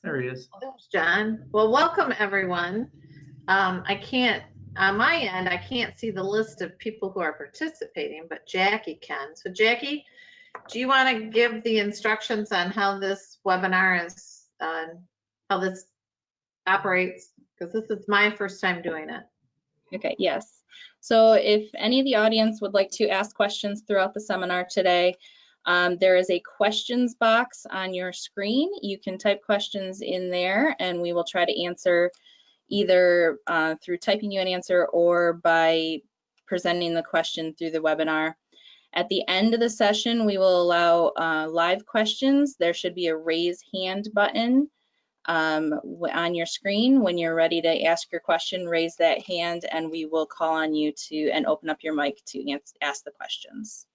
There he is. Oh, there's John. Well, welcome everyone. I can't, on my end, I can't see the list of people who are participating, but Jackie can. So Jackie, do you want to give the instructions on how this webinar is, how this operates? Because this is my first time doing it. Okay, yes. So if any of the audience would like to ask questions throughout the seminar today, there is a questions box on your screen. You can type questions in there and we will try to answer either through typing you an answer or by presenting the question through the webinar. At the end of the session, we will allow live questions. There should be a raise hand button on your screen. When you're ready to ask your question, raise that hand and we will call on you to and open up your mic to ask the questions.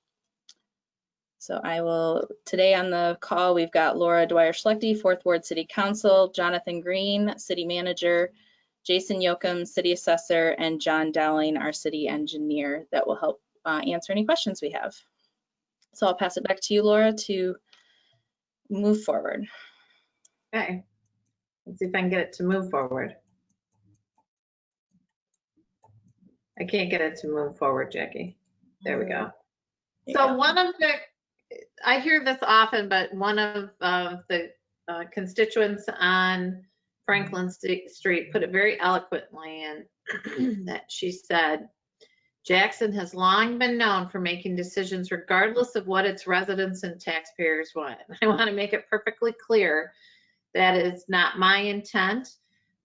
So I will, today on the call, we've got Laura Dwyer Schlecte, 4th Ward City Council, Jonathan Green, City Manager, Jason Yoakum, City Assessor, and John Dowling, our City Engineer, that will help answer any questions we have. So I'll pass it back to you, Laura, to move forward. Okay. Let's see if I can get it to move forward. I can't get it to move forward, Jackie. There we go. So one of the, I hear this often, but one of the constituents on Franklin Street put it very eloquently, and that she said, Jackson has long been known for making decisions regardless of what its residents and taxpayers want. I want to make it perfectly clear that is not my intent.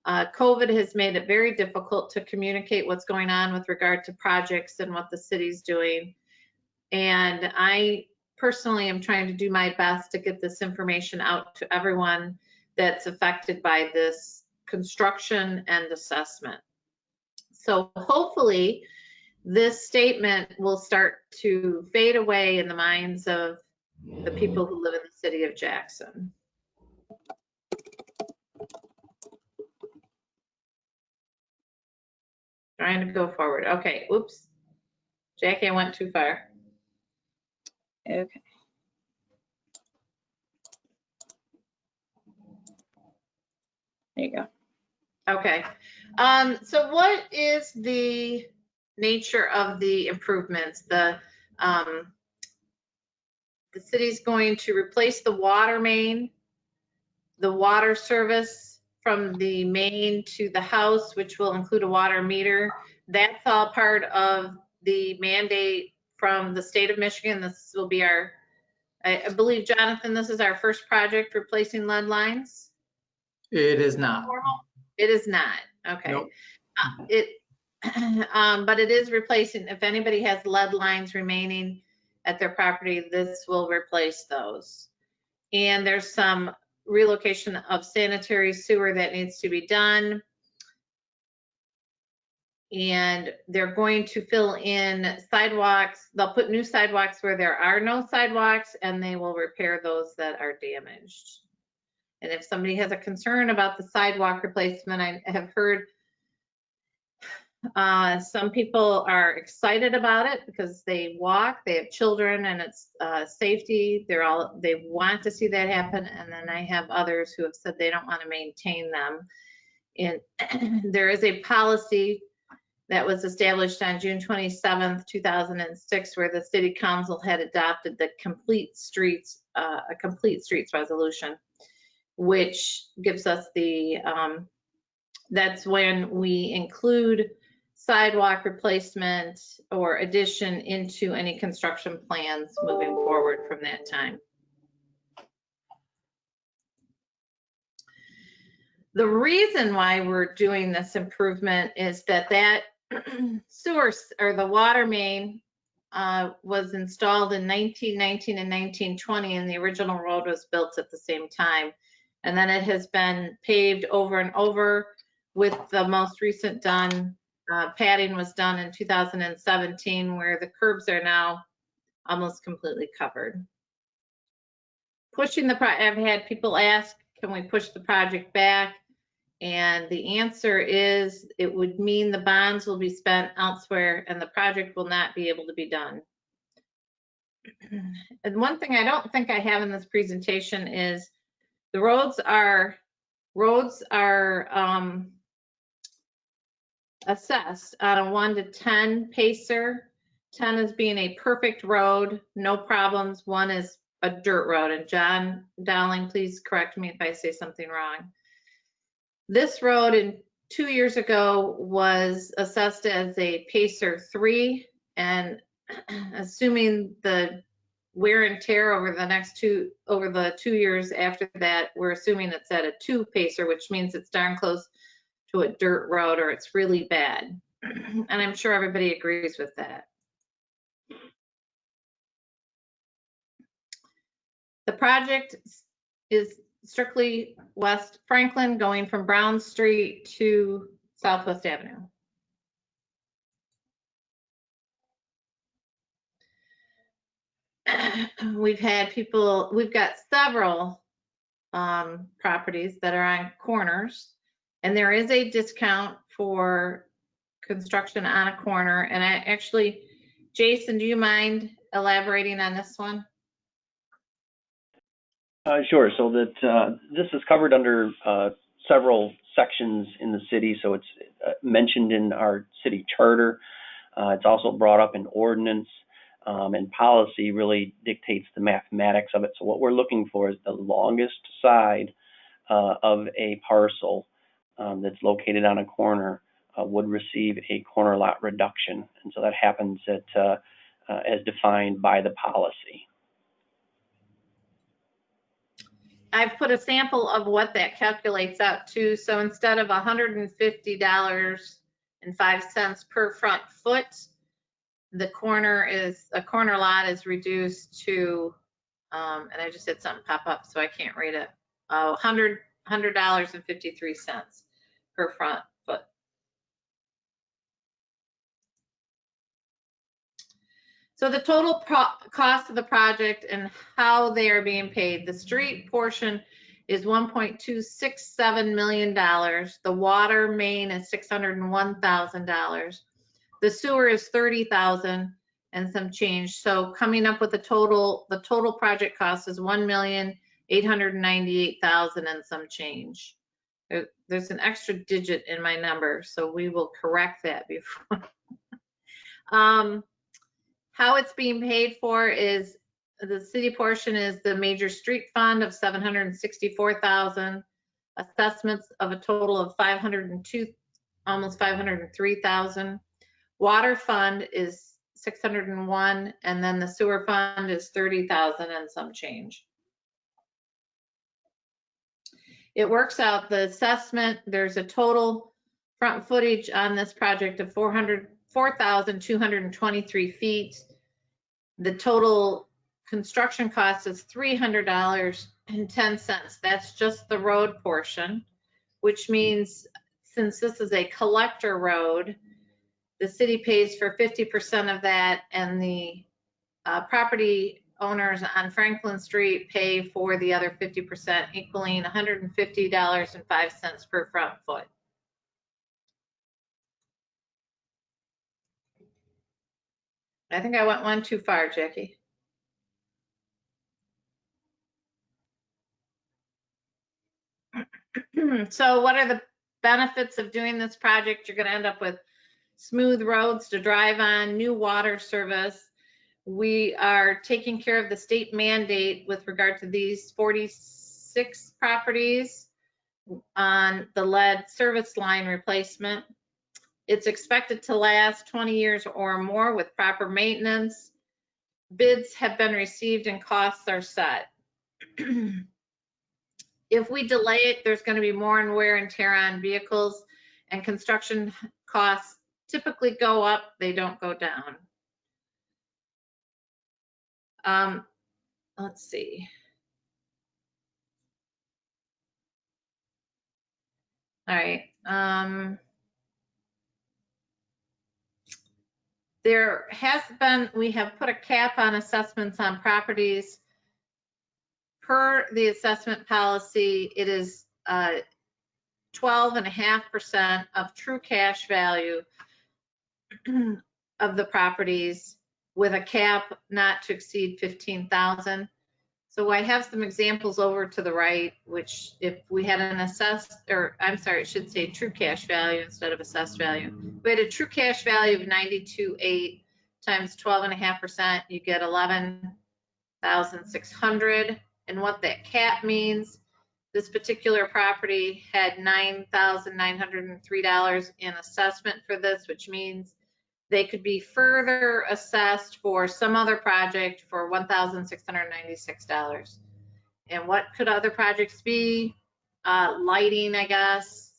COVID has made it very difficult to communicate what's going on with regard to projects and what the city's doing. And I personally am trying to do my best to get this information out to everyone that's affected by this construction and assessment. So hopefully this statement will start to fade away in the minds of the people who live in the city of Jackson. Trying to go forward. Okay, oops. Jackie, I went too far. Okay. There you go. Okay. So what is the nature of the improvements? The city's going to replace the water main, the water service from the main to the house, which will include a water meter. That's all part of the mandate from the state of Michigan. This will be our, I believe, Jonathan, this is our first project replacing lead lines? It is not. It is not. Okay. Nope. But it is replacing, if anybody has lead lines remaining at their property, this will replace those. And there's some relocation of sanitary sewer that needs to be done. And they're going to fill in sidewalks. They'll put new sidewalks where there are no sidewalks, and they will repair those that are damaged. And if somebody has a concern about the sidewalk replacement, I have heard some people are excited about it because they walk, they have children, and it's safety. They want to see that happen. And then I have others who have said they don't want to maintain them. And there is a policy that was established on June 27th, 2006, where the city council had adopted the complete streets, a complete streets resolution, which gives us the, that's when we include sidewalk replacement or addition into any construction plans moving forward from that time. The reason why we're doing this improvement is that sewer or the water main was installed in 1919 and 1920, and the original road was built at the same time. And then it has been paved over and over, with the most recent padding was done in 2017, where the curbs are now almost completely covered. Pushing I've had people ask, can we push the project back? And the answer is it would mean the bonds will be spent elsewhere and the project will not be able to be done. And one thing I don't think I have in this presentation is the roads are Roads are assessed on a 1 to 10 pacer. 10 is being a perfect road, no problems. 1 is a dirt road. And John Dowling, please correct me if I say something wrong. This road 2 years ago was assessed as a pacer 3, and assuming the wear and tear over the 2 years after that, we're assuming it's at a 2 pacer, which means it's darn close to a dirt road or it's really bad. And I'm sure everybody agrees with that. The project is strictly West Franklin, going from Brown Street to Southwest Avenue. We've got several properties that are on corners, and there is a discount for construction on a corner. And I actually, Jason, do you mind elaborating on this one? Sure. So that this is covered under several sections in the city. So it's mentioned in our city charter. It's also brought up in ordinance, and policy really dictates the mathematics of it. So what we're looking for is the longest side of a parcel that's located on a corner would receive a corner lot reduction. And so that happens as defined by the policy. I've put a sample of what that calculates out to. So instead of $150.05 per front foot, a corner lot is reduced to, and I just had something pop up so I can't read it, $100.53 per front foot. So the total cost of the project and how they are being paid. The street portion is $1.267 million. The water main is $601,000. The sewer is $30,000 and some change. So coming up with the total project cost is $1,898,000 and some change. There's an extra digit in my number, so we will correct that before. How it's being paid for is the city portion is the major street fund of $764,000, assessments of a total of $502,000, almost $503,000. Water fund is $601,000, and then the sewer fund is $30,000 and some change. It works out the assessment. There's a total front footage on this project of 4,223 feet. The total construction cost is $300.10. That's just the road portion, which means since this is a collector road, the city pays for 50% of that, and the property owners on Franklin Street pay for the other 50%, equaling $150.05 per front foot. I think I went one too far, Jackie. So what are the benefits of doing this project? You're going to end up with smooth roads to drive on, new water service. We are taking care of the state mandate with regard to these 46 properties on the lead service line replacement. It's expected to last 20 years or more with proper maintenance. Bids have been received and costs are set. If we delay it, there's going to be more and wear and tear on vehicles, and construction costs typically go up, they don't go down. Let's see. All right. We have put a cap on assessments on properties. Per the assessment policy, it is 12.5% of true cash value of the properties, with a cap not to exceed $15,000. So I have some examples over to the right, which if we had an assessed, or I'm sorry, it should say true cash value instead of assessed value. If we had a true cash value of 92.8 times 12.5%, you get 11,600. And what that cap means, this particular property had $9,903 in assessment for this, which means they could be further assessed for some other project for $1,696. And what could other projects be? Lighting, I guess.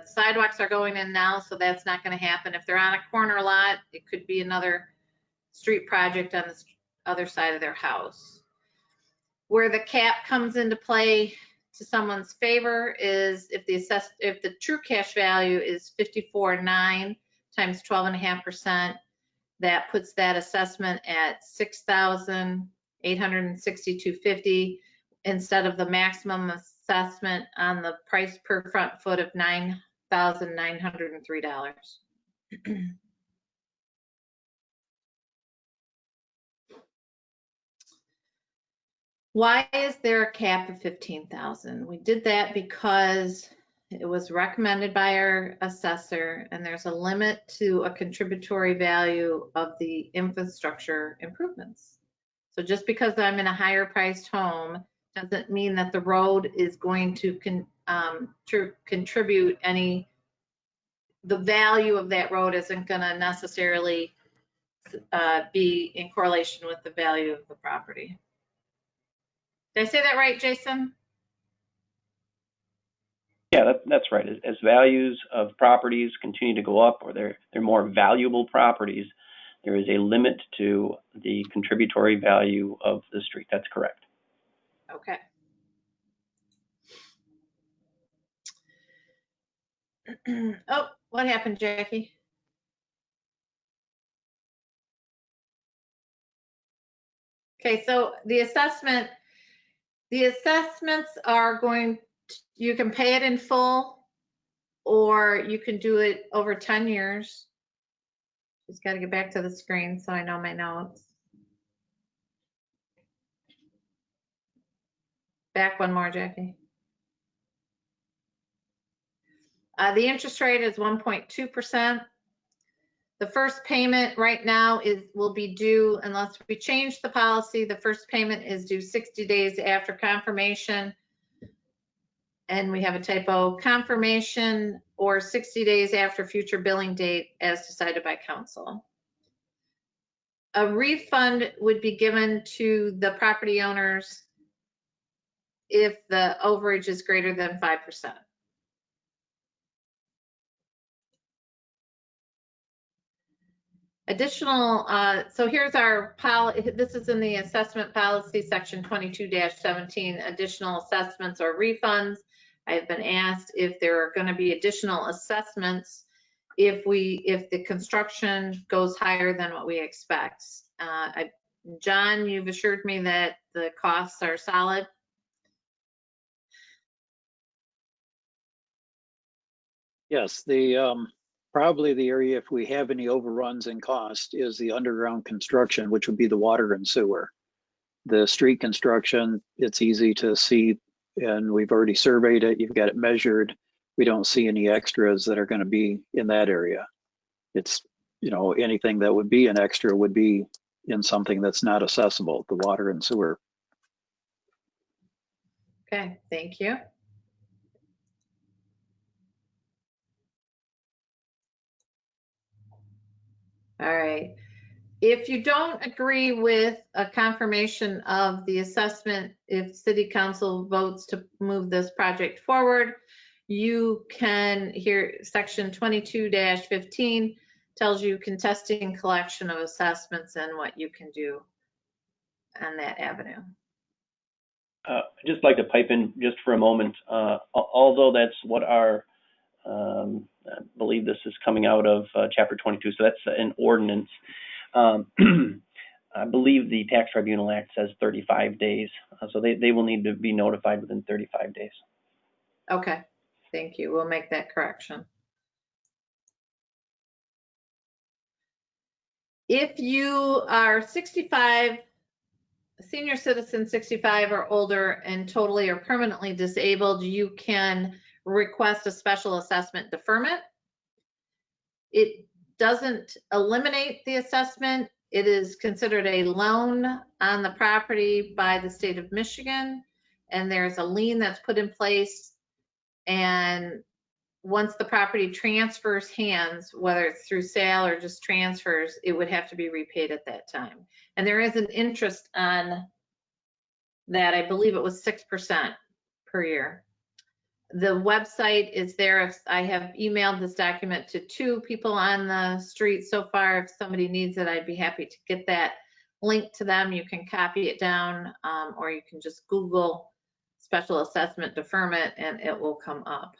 Sidewalks are going in now, so that's not going to happen. If they're on a corner lot, it could be another street project on the other side of their house. Where the cap comes into play to someone's favor is if the true cash value is 54.9 times 12.5%, that puts that assessment at $6,862.50 instead of the maximum assessment on the price per front foot of $9,903. Why is there a cap of 15,000? We did that because it was recommended by our assessor, and there's a limit to a contributory value of the infrastructure improvements. So just because I'm in a higher priced home doesn't mean that the road is going to contribute any, the value of that road isn't going to necessarily be in correlation with the value of the property. Did I say that right, Jason? Yeah, that's right. As values of properties continue to go up, or they're more valuable properties, there is a limit to the contributory value of the street. That's correct. Okay. Oh, what happened, Jackie? Okay, so the assessments are going, you can pay it in full or you can do it over 10 years. Just got to get back to the screen so I know my notes. Back one more, Jackie. The interest rate is 1.2%. The first payment right now will be due, unless we change the policy, the first payment is due 60 days after confirmation. And we have a typo, confirmation or 60 days after future billing date as decided by council. A refund would be given to the property owners if the overage is greater than 5%. Additional, so here's our policy. This is in the assessment policy section 22-17, additional assessments or refunds. I've been asked if there are going to be additional assessments if the construction goes higher than what we expect. John, you've assured me that the costs are solid. Yes, probably the area, if we have any overruns in cost, is the underground construction, which would be the water and sewer. The street construction, it's easy to see, and we've already surveyed it. You've got it measured. We don't see any extras that are going to be in that area. It's, anything that would be an extra would be in something that's not accessible, the water and sewer. Okay, thank you. All right. If you don't agree with a confirmation of the assessment, if city council votes to move this project forward, you can, here section 22-15 tells you contesting collection of assessments and what you can do on that avenue. I'd just like to pipe in just for a moment. Although that's what our, I believe this is coming out of chapter 22, so that's an ordinance. I believe the Tax Tribunal Act says 35 days, so they will need to be notified within 35 days. Okay, thank you. We'll make that correction. If you are 65 senior citizen 65 or older and totally or permanently disabled, you can request a special assessment deferment. It doesn't eliminate the assessment. It is considered a loan on the property by the state of Michigan, and there's a lien that's put in place. And once the property transfers hands, whether it's through sale or just transfers, it would have to be repaid at that time. And there is an interest on that. I believe it was 6% per year. The website is there. I have emailed this document to 2 people on the street so far. If somebody needs it, I'd be happy to get that link to them. You can copy it down, or you can just Google special assessment deferment and it will come up.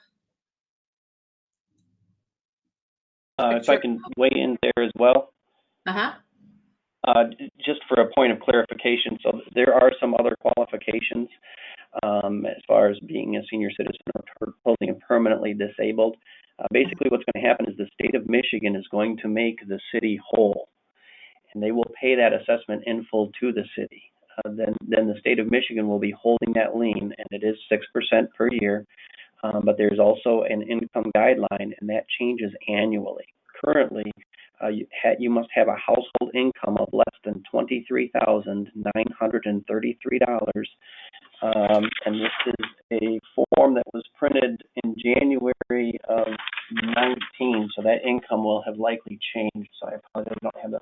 If I can weigh in there as well. Uh-huh. Just for a point of clarification, so there are some other qualifications as far as being a senior citizen or totally and permanently disabled. Basically, what's going to happen is the state of Michigan is going to make the city whole, and they will pay that assessment in full to the city. Then the state of Michigan will be holding that lien, and it is 6% per year. But there's also an income guideline, and that changes annually. Currently, you must have a household income of less than $23,933. And this is a form that was printed in January of 19, so that income will have likely changed. So I apologize, I don't have the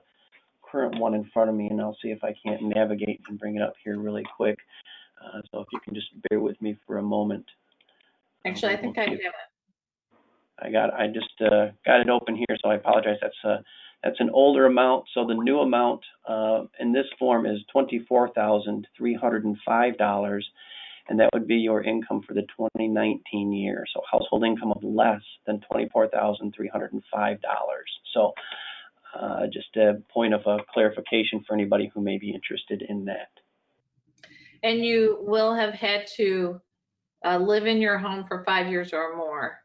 current one in front of me, and I'll see if I can't navigate and bring it up here really quick. So if you can just bear with me for a moment. Actually, I think I have it. I just got it open here, so I apologize. That's an older amount. So the new amount in this form is $24,305, and that would be your income for the 2019 year. So household income of less than $24,305. So just a point of clarification for anybody who may be interested in that. And you will have had to live in your home for 5 years or more.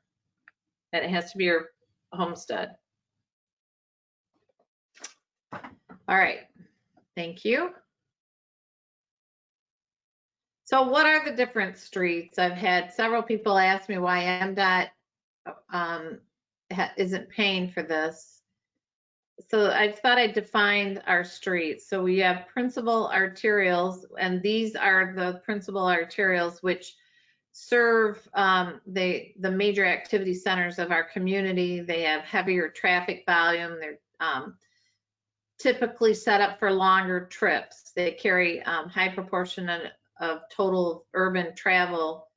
And it has to be your homestead. All right, thank you. So what are the different streets? I've had several people ask me why MDOT isn't paying for this. So I thought I'd define our streets. So we have principal arterials, and these are the principal arterials which serve the major activity centers of our community. They have heavier traffic volume. They're typically set up for longer trips. They carry high proportion of total urban travel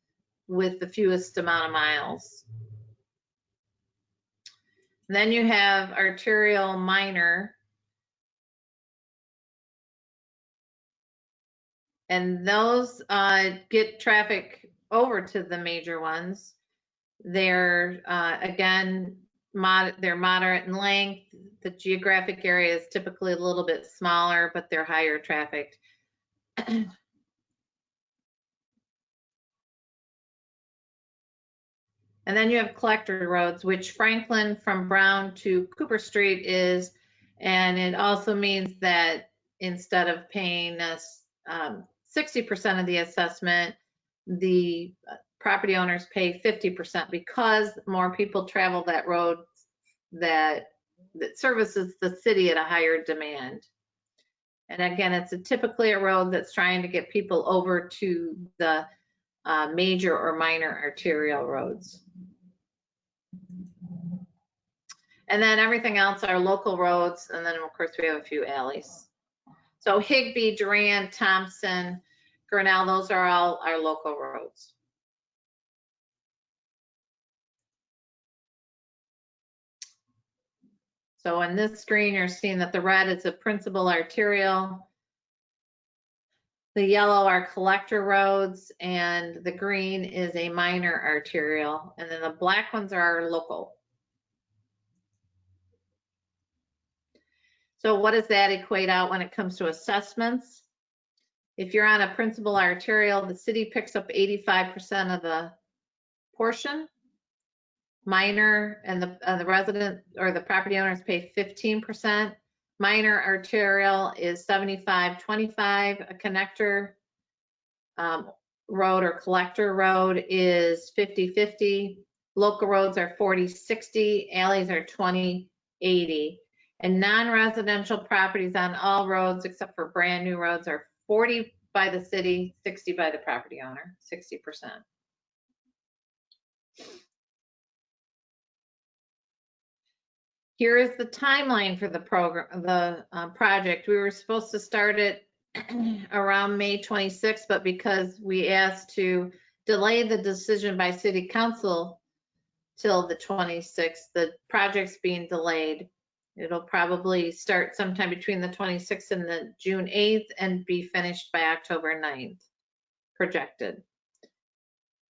with the fewest amount of miles. And then you have arterial minor. And those get traffic over to the major ones. They're again, they're moderate in length. The geographic area is typically a little bit smaller, but they're higher trafficked. And then you have collector roads, which Franklin from Brown to Cooper Street is, and it also means that instead of paying us 60% of the assessment, the property owners pay 50% because more people travel that road that services the city at a higher demand. And again, it's typically a road that's trying to get people over to the major or minor arterial roads. And then everything else are local roads. And then of course we have a few alleys. So Higbee, Durant, Thompson, Grinnell, those are all our local roads. So in this screen, you're seeing that the red is a principal arterial. The yellow are collector roads, and the green is a minor arterial. And then the black ones are local. So what does that equate out when it comes to assessments? If you're on a principal arterial, the city picks up 85% of the portion. Minor and the resident or the property owners pay 15%. minor arterial is 75-25. A connector road or collector road is 50-50. Local roads are 40-60. Alleys are 20-80. And non-residential properties on all roads except for brand new roads are 40 by the city, 60 by the property owner, 60%. Here is the timeline for the program, the project. We were supposed to start it around May 26th, but because we asked to delay the decision by city council till the 26th, the project's being delayed. It'll probably start sometime between the 26th and the June 8th and be finished by October 9th, projected.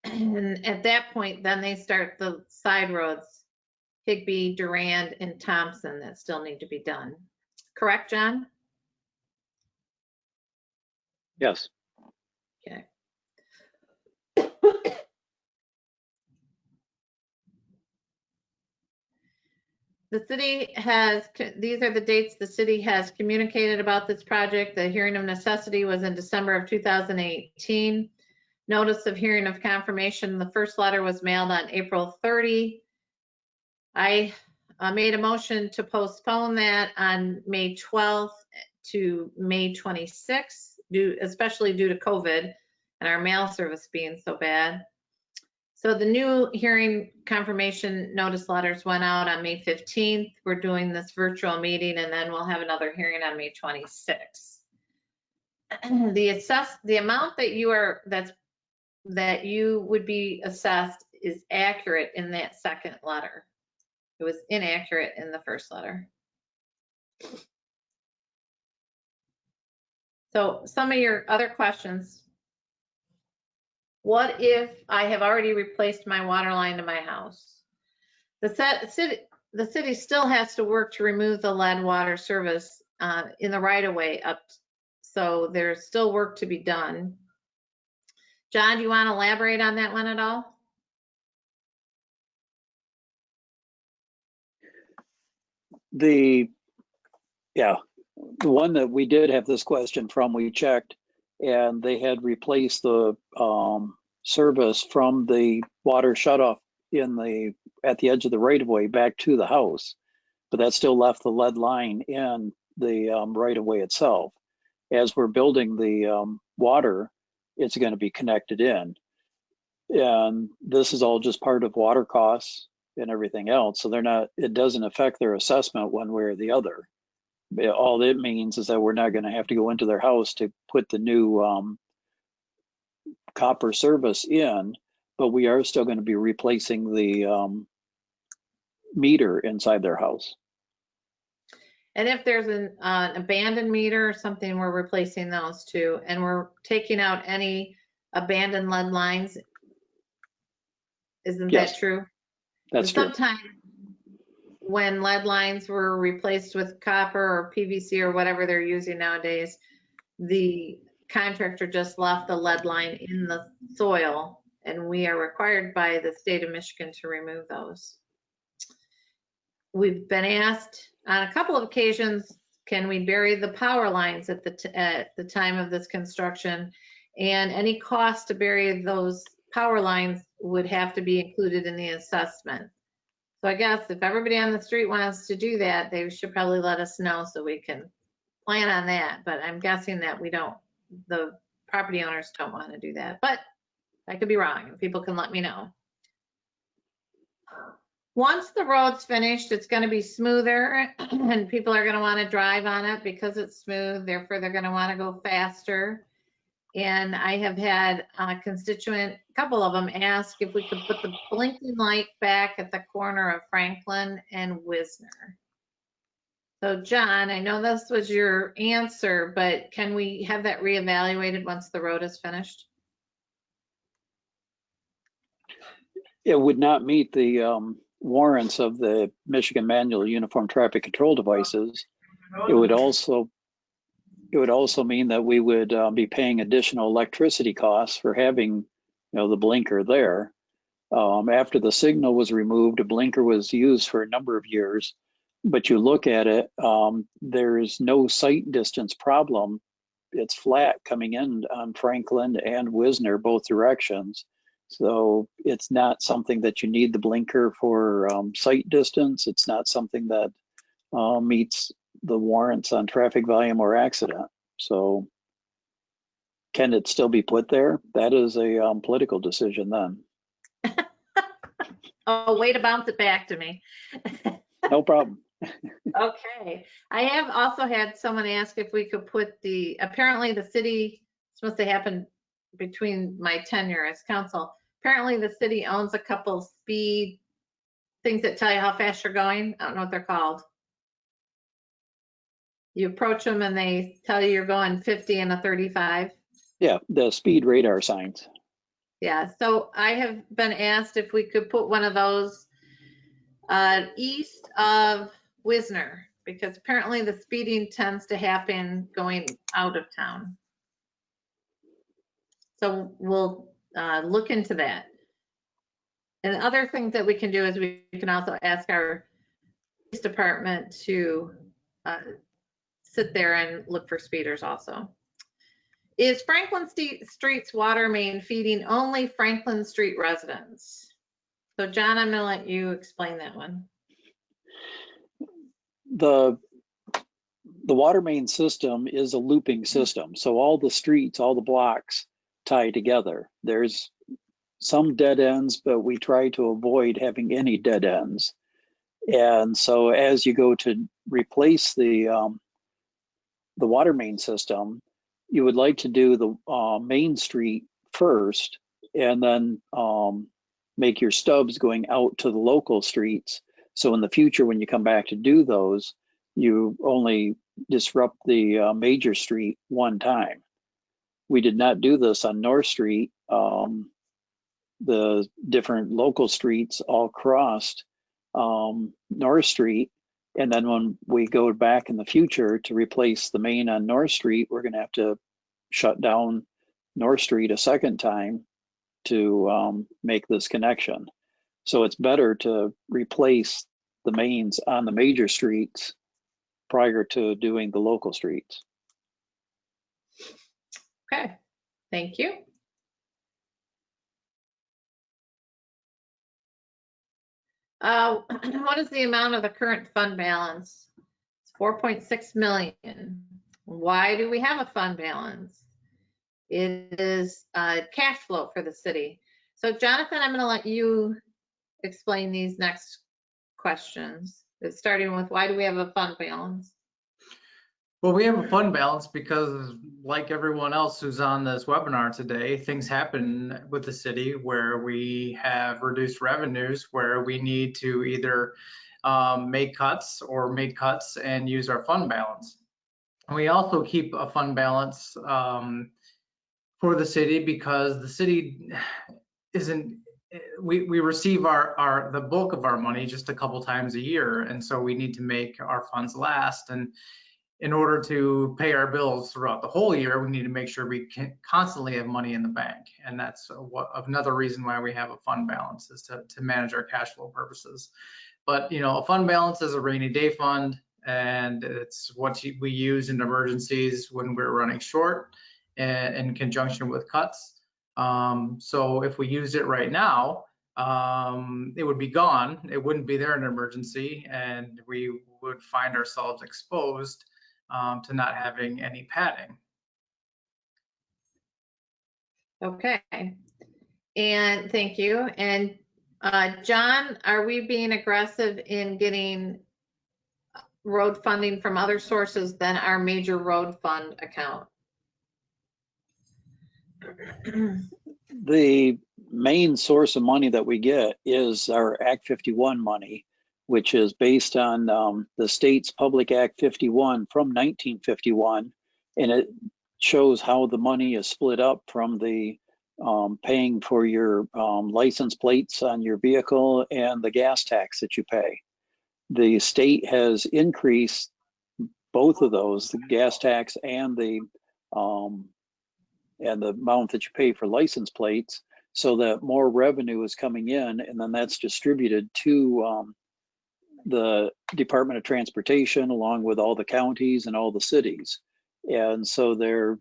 And at that point, then they start the side roads, Higbee, Durand, and Thompson that still need to be done. Correct, John? Yes. Okay. The city has, these are the dates the city has communicated about this project. The hearing of necessity was in December of 2018. Notice of hearing of confirmation, the first letter was mailed on April 30. I made a motion to postpone that on May 12th to May 26th, especially due to COVID and our mail service being so bad. So the new hearing confirmation notice letters went out on May 15th. We're doing this virtual meeting and then we'll have another hearing on May 26th. The amount that you would be assessed is accurate in that second letter. It was inaccurate in the first letter. So some of your other questions. What if I have already replaced my water line to my house? The city still has to work to remove the lead water service in the right of way up. So there's still work to be done. John, do you want to elaborate on that one at all? The one that we did have this question from, we checked, and they had replaced the service from the water shutoff at the edge of the right of way back to the house, but that still left the lead line in the right of way itself. As we're building the water, it's going to be connected in, and this is all just part of water costs and everything else. So it doesn't affect their assessment one way or the other. All it means is that we're not going to have to go into their house to put the new copper service in, but we are still going to be replacing the meter inside their house. And if there's an abandoned meter or something, we're replacing those too. And we're taking out any abandoned lead lines. Isn't Yes, that true? That's true. Sometimes when lead lines were replaced with copper or PVC or whatever they're using nowadays, the contractor just left the lead line in the soil, and we are required by the state of Michigan to remove those. We've been asked on a couple of occasions, can we bury the power lines at the time of this construction? And any cost to bury those power lines would have to be included in the assessment. So I guess if everybody on the street wants to do that, they should probably let us know so we can plan on that. But I'm guessing that the property owners don't want to do that. But I could be wrong, and people can let me know. Once the road's finished, it's going to be smoother and people are going to want to drive on it because it's smooth. Therefore, they're going to want to go faster. And I have had a constituent, a couple of them, ask if we could put the blinking light back at the corner of Franklin and Wisner. So John, I know this was your answer, but can we have that reevaluated once the road is finished? It would not meet the warrants of the Michigan Manual Uniform Traffic Control Devices. It would also mean that we would be paying additional electricity costs for having, the blinker there. After the signal was removed, a blinker was used for a number of years but you look at it, there's no sight distance problem. It's flat coming in on Franklin and Wisner, both directions. So it's not something that you need the blinker for sight distance. It's not something that meets the warrants on traffic volume or accident. So can it still be put there? That is a political decision then. Oh, way to bounce it back to me. No problem. Okay. I have also had someone ask if we could put apparently the city, it's supposed to happen between my tenure as council. Apparently the city owns a couple speed things that tell you how fast you're going. I don't know what they're called. You approach them and they tell you you're going 50 and a 35. Yeah, the speed radar signs. Yeah, so I have been asked if we could put one of those east of Wisner, because apparently the speeding tends to happen going out of town. So we'll look into that. And other things that we can do is we can also ask our police department to sit there and look for speeders also. Is Franklin Street's water main feeding only Franklin Street residents? So John, I'm gonna let you explain that one. The water main system is a looping system. So all the streets, all the blocks tie together. There's some dead ends, but we try to avoid having any dead ends. And so as you go to replace the water main system, you would like to do the main street first, and then make your stubs going out to the local streets. So in the future, when you come back to do those, you only disrupt the major street one time. We did not do this on North Street. The different local streets all crossed North Street. And then when we go back in the future to replace the main on North Street, we're going to have to shut down North Street a second time to make this connection. So it's better to replace the mains on the major streets prior to doing the local streets. Okay, thank you. What is the amount of the current fund balance? It's 4.6 million. Why do we have a fund balance? It is cash flow for the city. So Jonathan, I'm going to let you explain these next questions. It's starting with, why do we have a fund balance? Well, we have a fund balance because, like everyone else who's on this webinar today, things happen with the city where we have reduced revenues, where we need to either make cuts and use our fund balance. And we also keep a fund balance for the city because the city isn't, we receive the bulk of our money just a couple times a year, and so we need to make our funds last. And in order to pay our bills throughout the whole year, we need to make sure we can constantly have money in the bank. And that's another reason why we have a fund balance, is to manage our cash flow purposes. But a fund balance is a rainy day fund, and it's what we use in emergencies when we're running short and in conjunction with cuts. So if we used it right now, it would be gone. It wouldn't be there in an emergency, and we would find ourselves exposed to not having any padding. Okay, and thank you. And John, are we being aggressive in getting road funding from other sources than our major road fund account? The main source of money that we get is our Act 51 money, which is based on the state's Public Act 51 from 1951, and it shows how the money is split up from the paying for your license plates on your vehicle and the gas tax that you pay. The state has increased both of those, the gas tax and the amount that you pay for license plates, so that more revenue is coming in, and then that's distributed to the Department of Transportation along with all the counties and all the cities. And so there's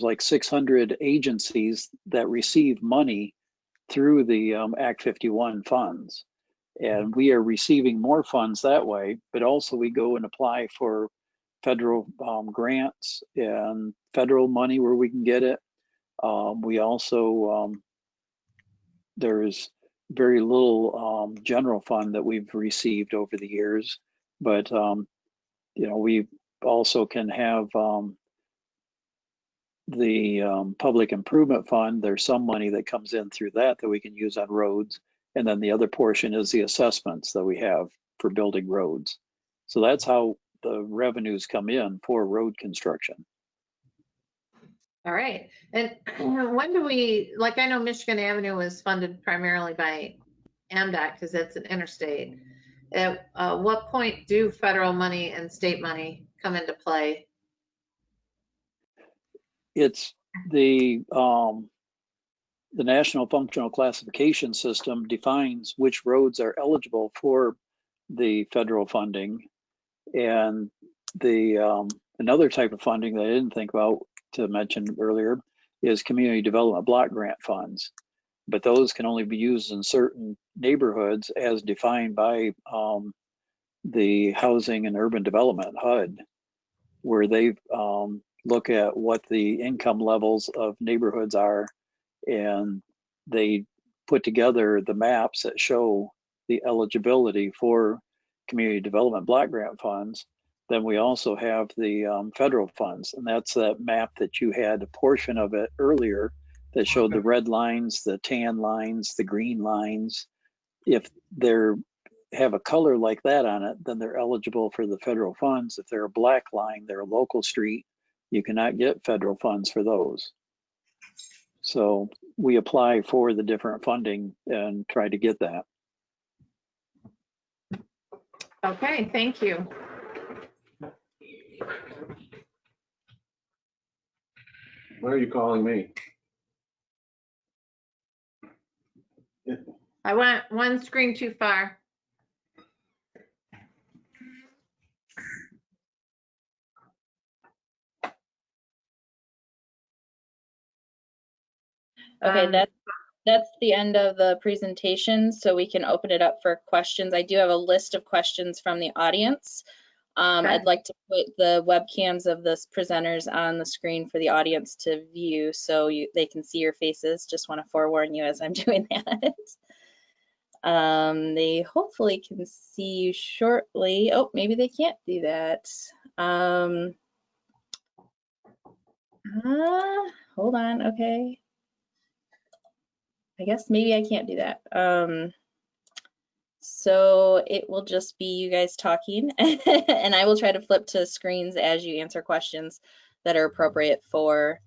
like 600 agencies that receive money through the Act 51 funds. And we are receiving more funds that way, but also we go and apply for federal grants and federal money where we can get it. We also, there's very little general fund that we've received over the years, but we also can have the public improvement fund. There's some money that comes in through that we can use on roads. And then the other portion is the assessments that we have for building roads. So that's how the revenues come in for road construction. All right. And when do we, like, I know Michigan Avenue was funded primarily by MDOT because it's an interstate. At what point do federal money and state money come into play? It's the National Functional Classification System defines which roads are eligible for the federal funding. And the another type of funding that I didn't think about to mention earlier is community development block grant funds. But those can only be used in certain neighborhoods as defined by the Housing and Urban Development, HUD, where they look at what the income levels of neighborhoods are, and they put together the maps that show the eligibility for community development block grant funds. Then we also have the federal funds, and that's that map that you had a portion of it earlier that showed the red lines, the tan lines, the green lines. If they're have a color like that on it, then they're eligible for the federal funds. If they're a black line, they're a local street, you cannot get federal funds for those. So we apply for the different funding and try to get that. Okay, thank you. Why are you calling me? I went one screen too far. Okay, that's the end of the presentation, so we can open it up for questions. I do have a list of questions from the audience. Okay. I'd like to put the webcams of the presenters on the screen for the audience to view so they can see your faces. Just want to forewarn you as I'm doing that. They hopefully can see you shortly. Oh, maybe they can't do that. Hold on, okay. I guess maybe I can't do that. So it will just be you guys talking and I will try to flip to screens as you answer questions that are appropriate for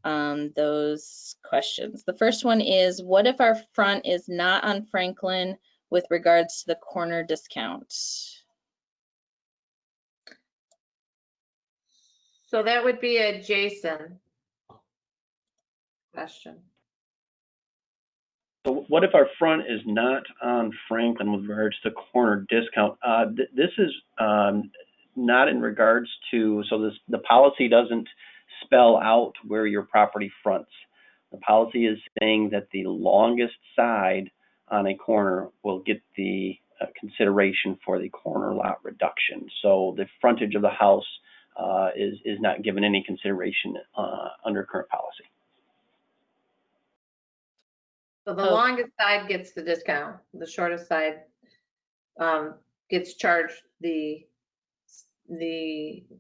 those questions. The first one is, what if our front is not on Franklin with regards to the corner discount? So that would be a Jason question. So what if our front is not on Franklin with regards to corner discount? This is not in regards to, so the policy doesn't spell out where your property fronts. The policy is saying that the longest side on a corner will get the consideration for the corner lot reduction. So the frontage of the house is not given any consideration under current policy. So the longest side gets the discount. The shortest side gets charged the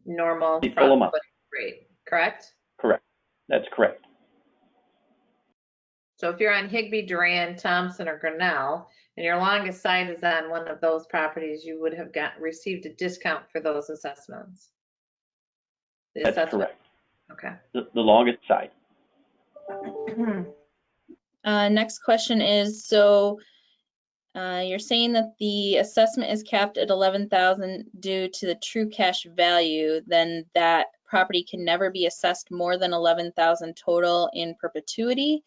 normal The full amount rate, correct? Correct. That's correct. So if you're on Higbee, Duran, Thompson, or Grinnell, and your longest side is on one of those properties, you would have received a discount for those assessments. That's correct. Okay. The longest side. Next question is, so you're saying that the assessment is capped at 11,000 due to the true cash value, then that property can never be assessed more than 11,000 total in perpetuity.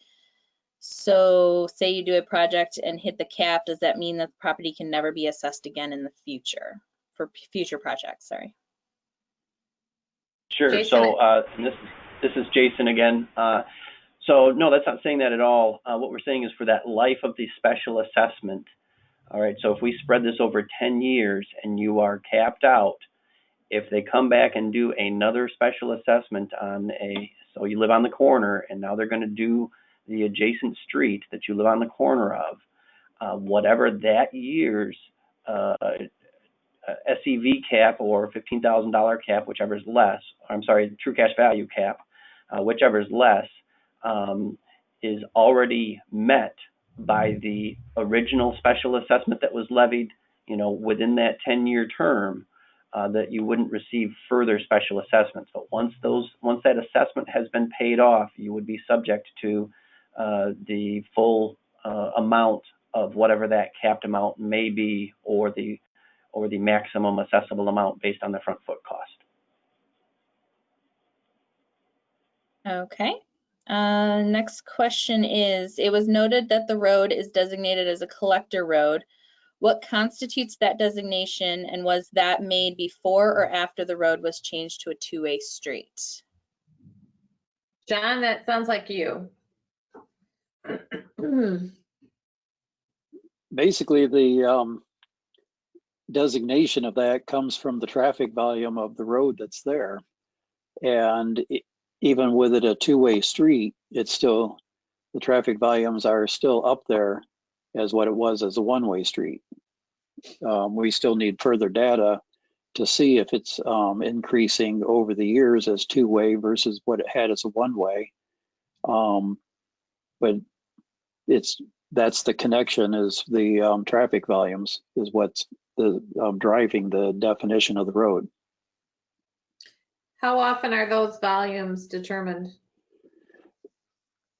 So say you do a project and hit the cap, does that mean that the property can never be assessed again in the future for future projects? Sorry. Sure. Jason? So this is Jason again. So no, that's not saying that at all. What we're saying is for that life of the special assessment. All right. So if we spread this over 10 years and you are capped out, if they come back and do another special assessment on so you live on the corner and now they're going to do the adjacent street that you live on the corner of, whatever that year's SEV cap or $15,000 cap, whichever is less, I'm sorry, true cash value cap, whichever is less, is already met by the original special assessment that was levied, within that 10-year term, that you wouldn't receive further special assessments. But once that assessment has been paid off, you would be subject to the full amount of whatever that capped amount may be, or the maximum assessable amount based on the front foot cost. Okay. Next question is, it was noted that the road is designated as a collector road. What constitutes that designation, and was that made before or after the road was changed to a two-way street? John, that sounds like you. Basically, the designation of that comes from the traffic volume of the road that's there. And even with it a two-way street, it's still, the traffic volumes are still up there as what it was as a one-way street. We still need further data to see if it's increasing over the years as two-way versus what it had as a one-way. But that's the connection, is the traffic volumes is what's driving the definition of the road. How often are those volumes determined?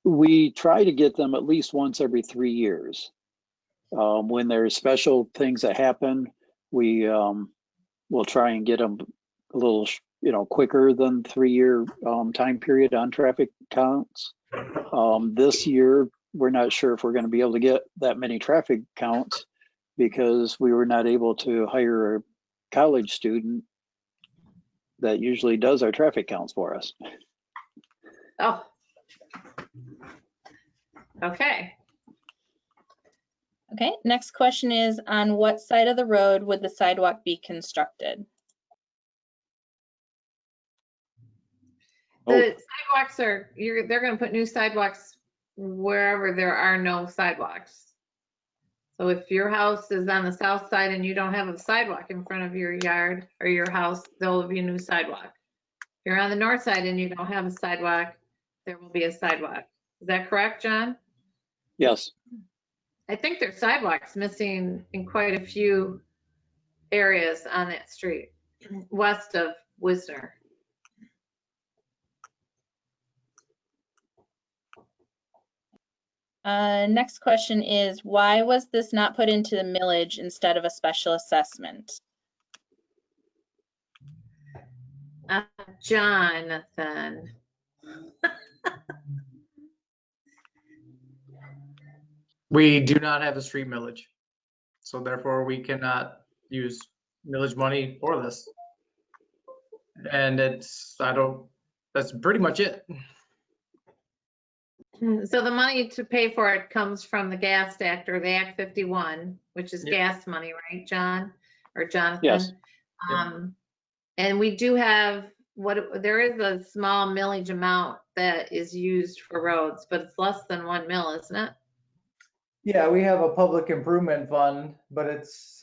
We try to get them at least once every 3 years. When there's special things that happen, we will try and get them a little, quicker than 3-year time period on traffic counts. This year, we're not sure if we're going to be able to get that many traffic counts because we were not able to hire a college student that usually does our traffic counts for us. Oh. Okay. Okay, next question is, on what side of the road would the sidewalk be constructed? The sidewalks are, they're going to put new sidewalks wherever there are no sidewalks. So if your house is on the south side and you don't have a sidewalk in front of your yard or your house, there will be a new sidewalk. If you're on the north side and you don't have a sidewalk, there will be a sidewalk. Is that correct, John? Yes. I think there's sidewalks missing in quite a few areas on that street, west of Wisner. Next question is, why was this not put into the millage instead of a special assessment? Jonathan. We do not have a street millage, so therefore we cannot use millage money for this. And that's pretty much it. So the money to pay for it comes from the gas act or the Act 51, which is Yep. gas money, right, John or Jonathan? Yes. And we do have there is a small millage amount that is used for roads, but it's less than 1 mil, isn't it? Yeah, we have a public improvement fund, but it's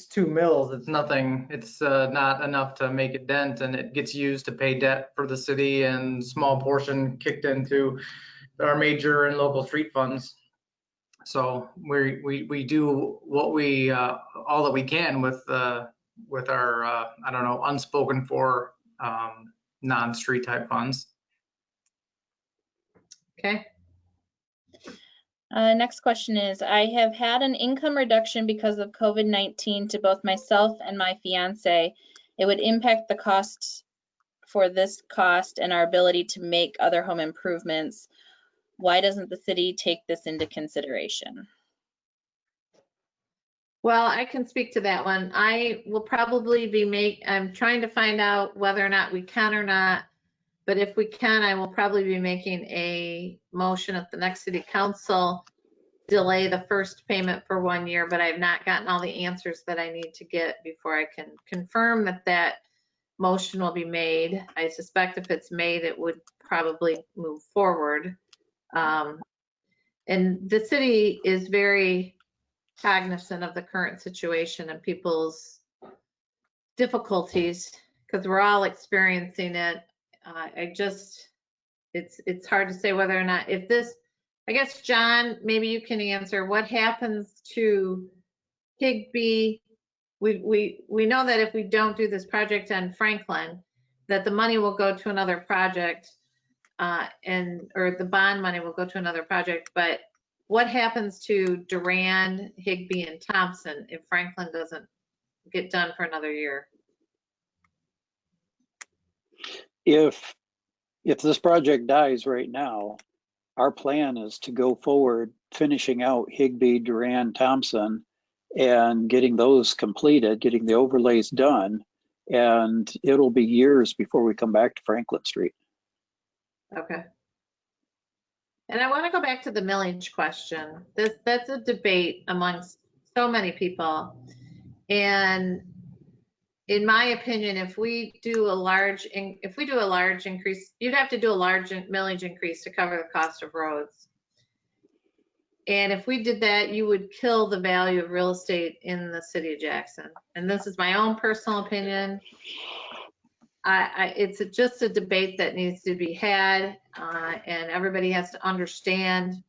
2 mils. It's nothing. It's not enough to make a dent, and it gets used to pay debt for the city and small portion kicked into our major and local street funds. So we do what we all that we can with our I don't know, unspoken for non-street type funds. Okay. Next question is, I have had an income reduction because of COVID-19 to both myself and my fiance. It would impact the costs for this cost and our ability to make other home improvements, why doesn't the city take this into consideration? Well, I can speak to that one. I will probably be I'm trying to find out whether or not we can or not. But if we can, I will probably be making a motion at the next city council, delay the first payment for 1 year, but I have not gotten all the answers that I need to get before I can confirm that that motion will be made. I suspect if it's made, it would probably move forward. And the city is very cognizant of the current situation and people's difficulties because we're all experiencing it. It's hard to say whether or not if this, I guess, John, maybe you can answer what happens to Higby. We know that if we don't do this project on Franklin, that the money will go to another project, or the bond money will go to another project. But what happens to Durand, Higby, and Thompson if Franklin doesn't get done for another year? If this project dies right now, our plan is to go forward, finishing out Higby, Durand, Thompson, and getting those completed, getting the overlays done, and it'll be years before we come back to Franklin Street. Okay. And I want to go back to the millage question. That's a debate amongst so many people. And in my opinion, if we do a large increase, you'd have to do a large millage increase to cover the cost of roads. And if we did that, you would kill the value of real estate in the city of Jackson. And this is my own personal opinion. It's just a debate that needs to be had, and everybody has to understand.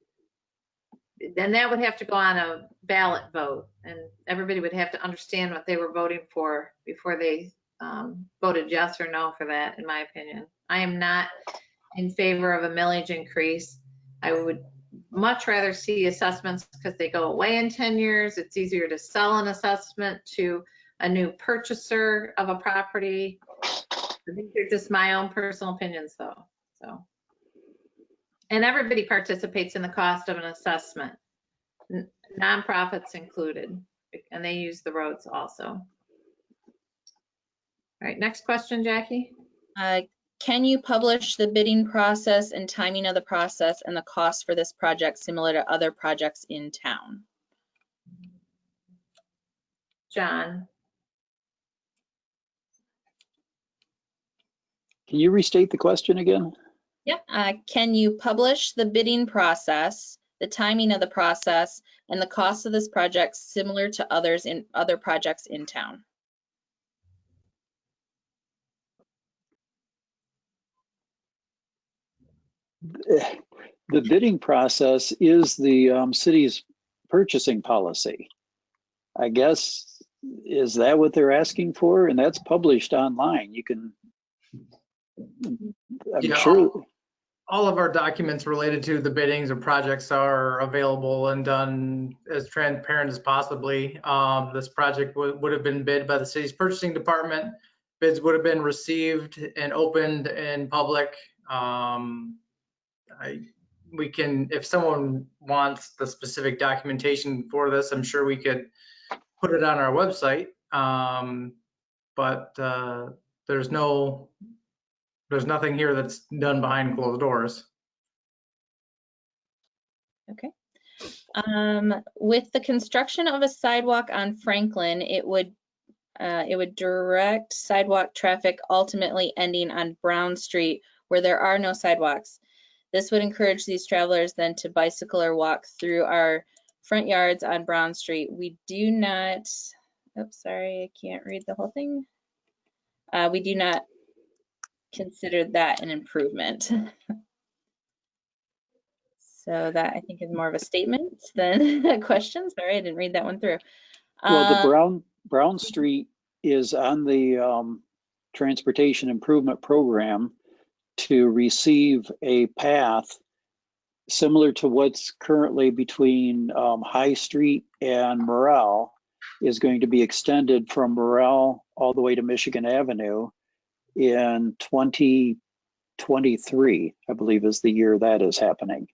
Then that would have to go on a ballot vote, and everybody would have to understand what they were voting for before they voted yes or no for that, in my opinion. I am not in favor of a millage increase. I would much rather see assessments because they go away in 10 years. It's easier to sell an assessment to a new purchaser of a property. I think they're just my own personal opinions though. So, and everybody participates in the cost of an assessment, nonprofits included, and they use the roads also. All right, next question, Jackie. Can you publish the bidding process and timing of the process and the cost for this project similar to other projects in town? John. Can you restate the question again? Yep. Can you publish the bidding process, the timing of the process, and the cost of this project similar to other projects in town? The bidding process is the city's purchasing policy. I guess, is that what they're asking for? And that's published online. You can, I'm sure. All of our documents related to the biddings and projects are available and done as transparent as possibly. This project would have been bid by the city's purchasing department. Bids would have been received and opened in public. We can, if someone wants the specific documentation for this, I'm sure we could put it on our website. But there's nothing here that's done behind closed doors. Okay. With the construction of a sidewalk on Franklin, it would direct sidewalk traffic ultimately ending on Brown Street where there are no sidewalks. This would encourage these travelers then to bicycle or walk through our front yards on Brown Street. We do not, oops, sorry, I can't read the whole thing. We do not consider that an improvement. So that I think is more of a statement than a question. Sorry, I didn't read that one through. Well, the Brown Street is on the Transportation Improvement Program to receive a path similar to what's currently between High Street and Morrell, is going to be extended from Morrell all the way to Michigan Avenue. in 2023, I believe is the year that is happening.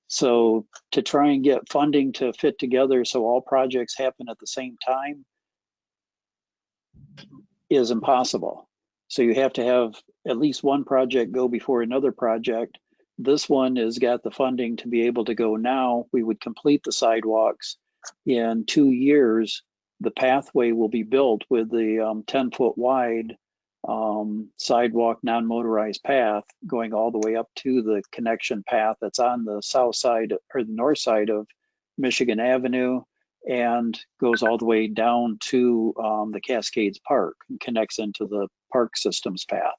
So to try and get funding to fit together so all projects happen at the same time is impossible. So you have to have at least one project go before another project. This one has got the funding to be able to go now. We would complete the sidewalks in 2 years. The pathway will be built with the 10-foot wide sidewalk non-motorized path going all the way up to the connection path that's on the south side or the north side of Michigan Avenue, and goes all the way down to the Cascades Park and connects into the park systems path.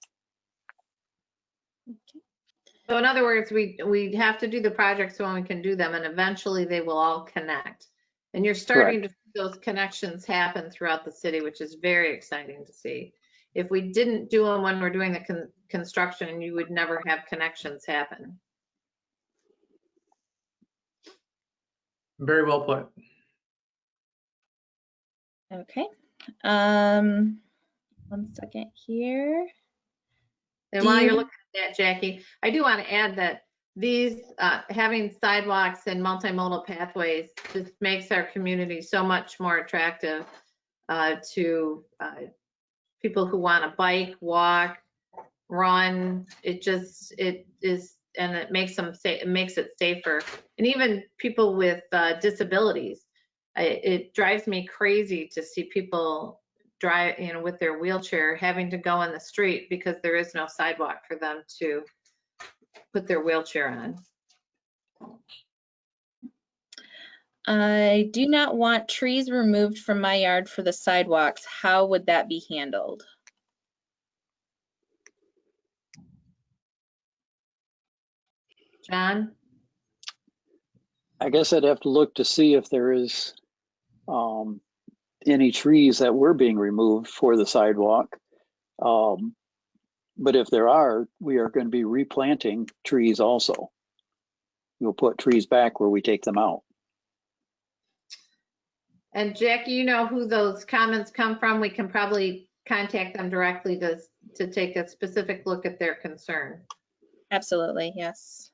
So in other words, we have to do the projects when we can do them, and eventually they will all connect. And you're starting to see those connections happen throughout the city, which is very exciting to see. If we didn't do them when we're doing the construction, you would never have connections happen. Very well put. Okay. 1 second here. And while you're looking at that, Jackie, I do want to add that these having sidewalks and multimodal pathways just makes our community so much more attractive to people who want to bike, walk, run. It is, and it makes them it makes it safer. And even people with disabilities, it drives me crazy to see people drive, with their wheelchair having to go in the street because there is no sidewalk for them to put their wheelchair on. I do not want trees removed from my yard for the sidewalks. How would that be handled? John? I guess I'd have to look to see if there is any trees that were being removed for the sidewalk. But if there are, we are going to be replanting trees also. We'll put trees back where we take them out. And Jackie, you know who those comments come from. We can probably contact them directly to take a specific look at their concern. Absolutely, yes.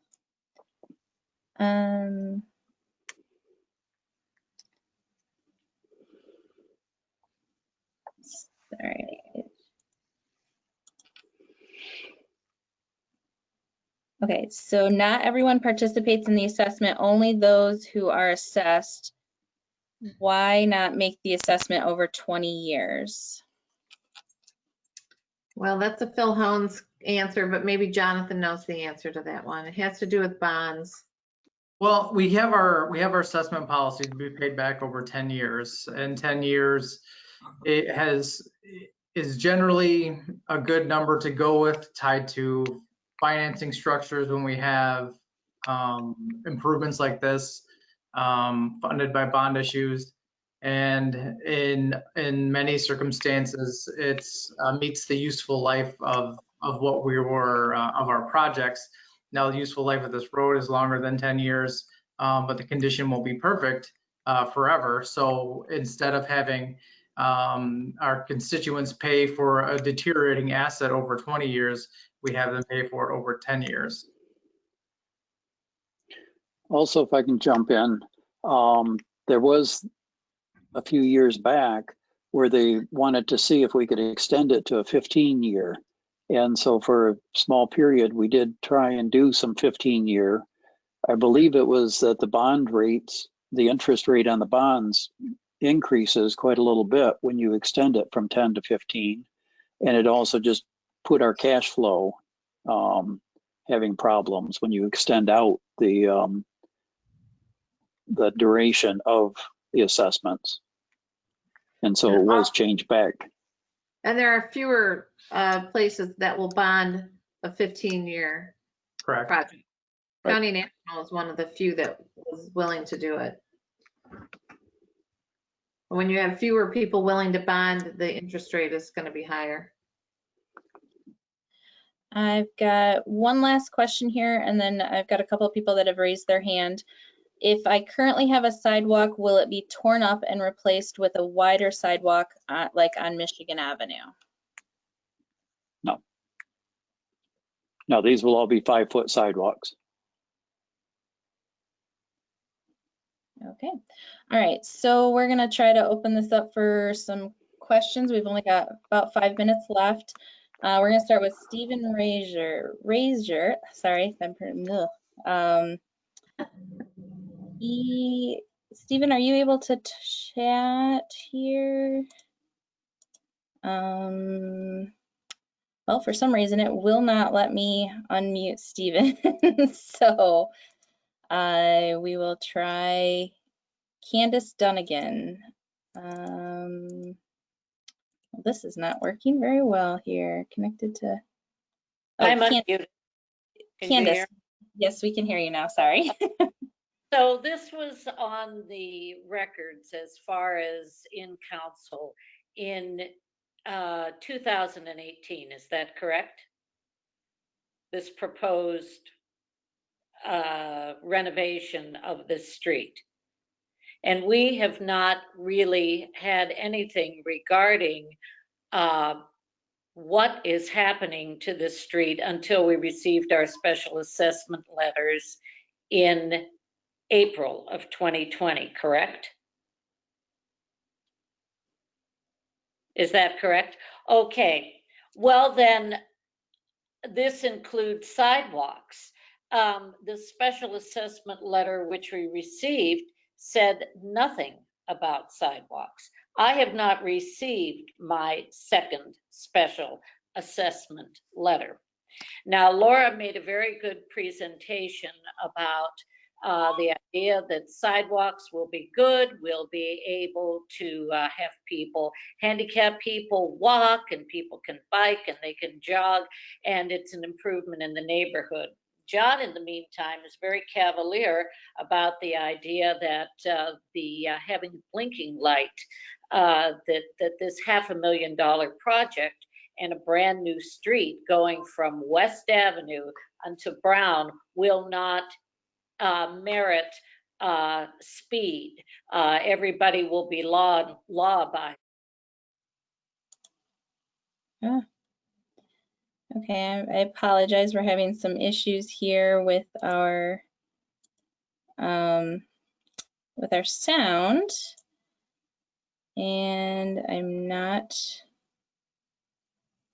Sorry. Okay, so not everyone participates in the assessment, only those who are assessed. Why not make the assessment over 20 years? Well, that's a Phil Hones answer, but maybe Jonathan knows the answer to that one. It has to do with bonds. Well, we have our assessment policy to be paid back over 10 years. And 10 years is generally a good number to go with, tied to financing structures when we have improvements like this funded by bond issues. And in many circumstances, it's meets the useful life of what we were of our projects. Now, the useful life of this road is longer than 10 years, but the condition won't be perfect forever. So instead of having our constituents pay for a deteriorating asset over 20 years, we have them pay for it over 10 years. Also, if I can jump in, there was a few years back where they wanted to see if we could extend it to a 15-year. And so for a small period, we did try and do some 15-year. I believe it was that the bond rates, the interest rate on the bonds increases quite a little bit when you extend it from 10 to 15. And it also just put our cash flow having problems when you extend out the duration of the assessments. And so it was changed back. And there are fewer places that will bond a 15-year Correct. project. Right. County National is one of the few that was willing to do it. When you have fewer people willing to bond, the interest rate is going to be higher. I've got one last question here, and then I've got a couple of people that have raised their hand. If I currently have a sidewalk, will it be torn up and replaced with a wider sidewalk like on Michigan Avenue? No. Now, these will all be 5-foot sidewalks. Okay. All right. So we're going to try to open this up for some questions. We've only got about 5 minutes left. We're going to start with Stephen Razier. Sorry, Stephen, are you able to chat here? Well, for some reason, it will not let me unmute Stephen. So we will try Candace Dunnigan. This is not working very well here. Connected to. Oh, I'm unmuted. Can you Candace. hear? Yes, we can hear you now. Sorry. So this was on the records as far as in council in 2018. Is that correct? This proposed renovation of this street. And we have not really had anything regarding what is happening to this street until we received our special assessment letters in April of 2020, correct? Is that correct? Okay, well then, this includes sidewalks. The special assessment letter which we received said nothing about sidewalks. I have not received my second special assessment letter. Now, Laura made a very good presentation about the idea that sidewalks will be good. We'll be able to have people, handicapped people walk, and people can bike and they can jog, and it's an improvement in the neighborhood. John, in the meantime, is very cavalier about the idea that having blinking light, that this $500,000 project and a brand new street going from West Avenue onto Brown will not merit speed. Everybody will be law abiding. Oh. Okay, I apologize. We're having some issues here with our sound, and I'm not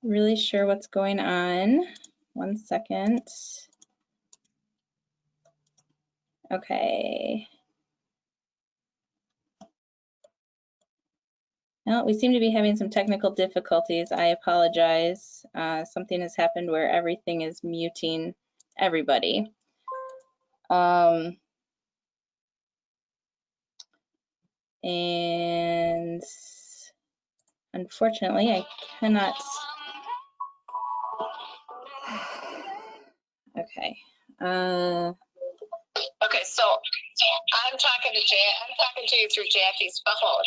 really sure what's going on. 1 second. Okay. Well, we seem to be having some technical difficulties. I apologize. Something has happened where everything is muting everybody. And unfortunately, I cannot. Okay. Okay, so I'm talking to you through Jackie's phone.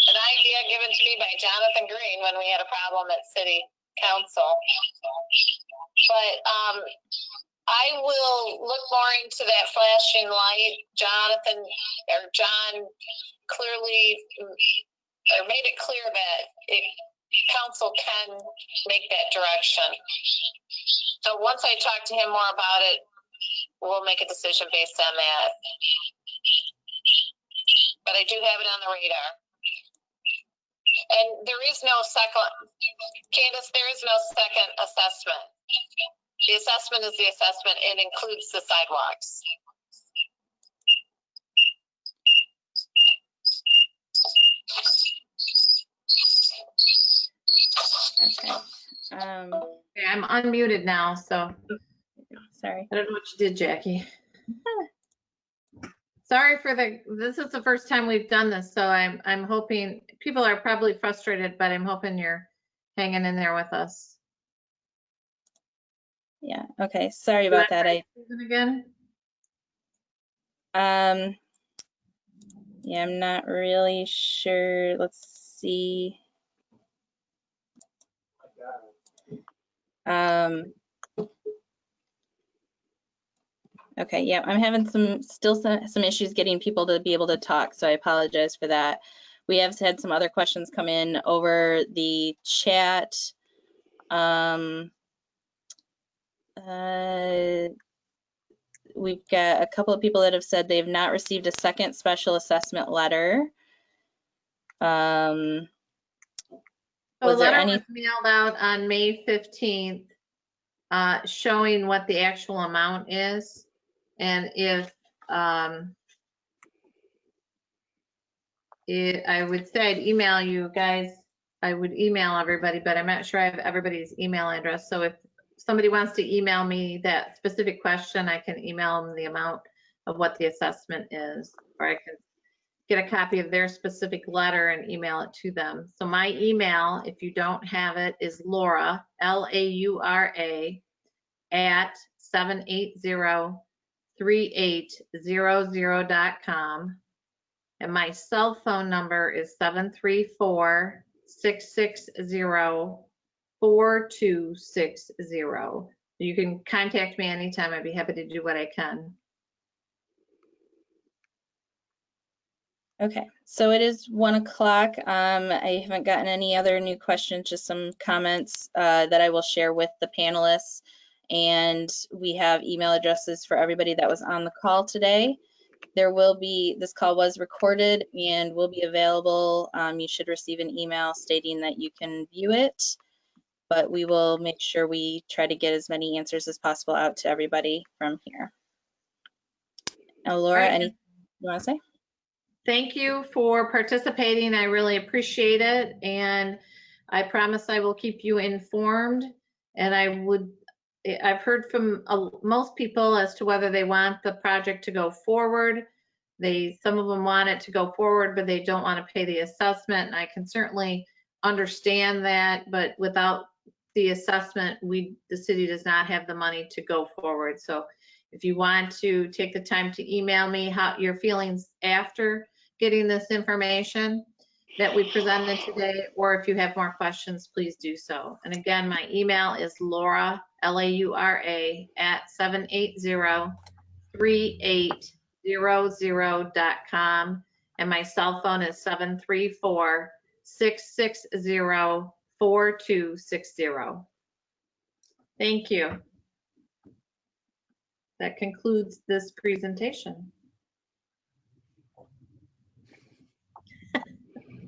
An idea given to me by Jonathan Green when we had a problem at City Council. But I will look more into that flashing light. John clearly made it clear that council can make that direction. So once I talk to him more about it, we'll make a decision based on that. But I do have it on the radar. And there is no second, Candace, there is no second assessment. The assessment is the assessment. It includes the sidewalks. Okay. Okay, I'm unmuted now, so Sorry. I don't know what you did, Jackie. Sorry for this is the first time we've done this, so I'm hoping, people are probably frustrated, but I'm hoping you're hanging in there with us. Yeah. Okay. Sorry about that. Again? Yeah, I'm not really sure. Let's see. Okay, yeah, I'm having still some issues getting people to be able to talk, so I apologize for that. We have had some other questions come in over the chat. We've got a couple of people that have said they've not received a second special assessment letter. So a Was there letter any? was mailed out on May 15th, showing what the actual amount is. And if, I would say I'd email you guys, I would email everybody, but I'm not sure I have everybody's email address. So if somebody wants to email me that specific question, I can email them the amount of what the assessment is, or I can get a copy of their specific letter and email it to them. So my email, if you don't have it, is Laura, Laura, at 780-3800.com. And my cell phone number is 734-660-4260. You can contact me anytime. I'd be happy to do what I can. Okay, so it is 1 o'clock. I haven't gotten any other new questions, just some comments that I will share with the panelists. And we have email addresses for everybody that was on the call today. There will be, this call was recorded and will be available. You should receive an email stating that you can view it, but we will make sure we try to get as many answers as possible out to everybody from here. Now, Laura, Right. anything you want to say? Thank you for participating. I really appreciate it. And I promise I will keep you informed. And I've heard from most people as to whether they want the project to go forward. Some of them want it to go forward, but they don't want to pay the assessment. And I can certainly understand that, but without the assessment, the city does not have the money to go forward. So if you want to take the time to email me your feelings after getting this information that we presented today, or if you have more questions, please do so. And again, my email is Laura, Laura, at 780-3800.com. And my cell phone is 734-660-4260. Thank you. That concludes this presentation.